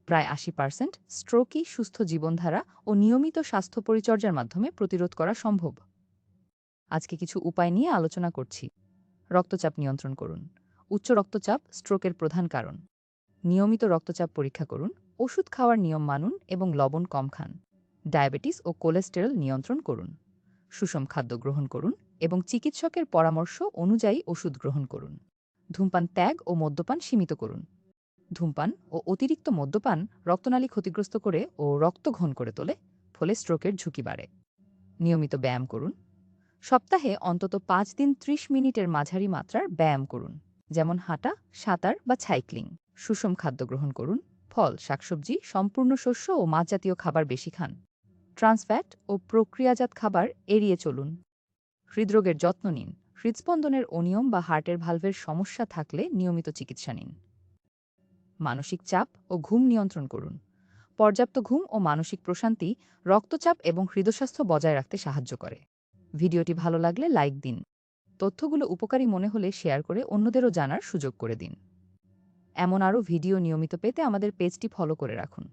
প্রায় ৮০% স্ট্রোকই সুস্থ জীবনধারা ও নিয়মিত স্বাস্থ্য পরিচর্যার মাধ্যমে প্রতিরোধ করা সম্ভব। আজকে কিছু উপায় নিয়ে আলোচনা করছি। রক্তচাপ নিয়ন্ত্রণ করুন। উচ্চ রক্তচাপ স্ট্রোকের প্রধান কারণ। নিয়মিত রক্তচাপ পরীক্ষা করুন, ওষুধ খাওয়ার নিয়ম মানুন এবং লবণ কম খান। ডায়াবেটিস ও কোলেস্টেরল নিয়ন্ত্রণ করুন। সুষম খাদ্য গ্রহণ করুন এবং চিকিৎসকের পরামর্শ অনুযায়ী ওষুধ গ্রহণ করুন। ধূমপান ত্যাগ ও মদ্যপান সীমিত করুন। ধূমপান ও অতিরিক্ত মদ্যপান রক্তনালী ক্ষতিগ্রস্ত করে ও রক্ত ঘন করে তোলে, ফলে স্ট্রোকের ঝুঁকি বাড়ে। নিয়মিত ব্যায়াম করুন। সপ্তাহে অন্তত ৫ দিন ৩০ মিনিটের মাঝারি মাত্রার ব্যায়াম করুন, যেমন হাঁটা, সাঁতার বা সাইক্লিং। সুষম খাদ্য গ্রহণ করুন। ফল, শাকসবজি, সম্পূর্ণ শস্য ও মাছ জাতীয় খাবার বেশি খান। ট্রান্সফ্যাট ও প্রক্রিয়াজাত খাবার এড়িয়ে চলুন। হৃদরোগের যত্ন নিন। হৃদস্পন্দনের অনিয়ম বা হার্টের ভালভের সমস্যা থাকলে নিয়মিত চিকিৎসা নিন। মানসিক চাপ ও ঘুম নিয়ন্ত্রণ করুন। পর্যাপ্ত ঘুম ও মানসিক প্রশান্তি রক্তচাপ এবং হৃদস্বাস্থ্য বজায় রাখতে সাহায্য করে। ভিডিওটি ভালো লাগলে লাইক দিন। তথ্যগুলো উপকারী মনে হলে শেয়ার করে অন্যদেরও জানার সুযোগ করে দিন। এমন আরও ভিডিও নিয়মিত পেতে আমাদের পেজটি ফলো করে রাখুন।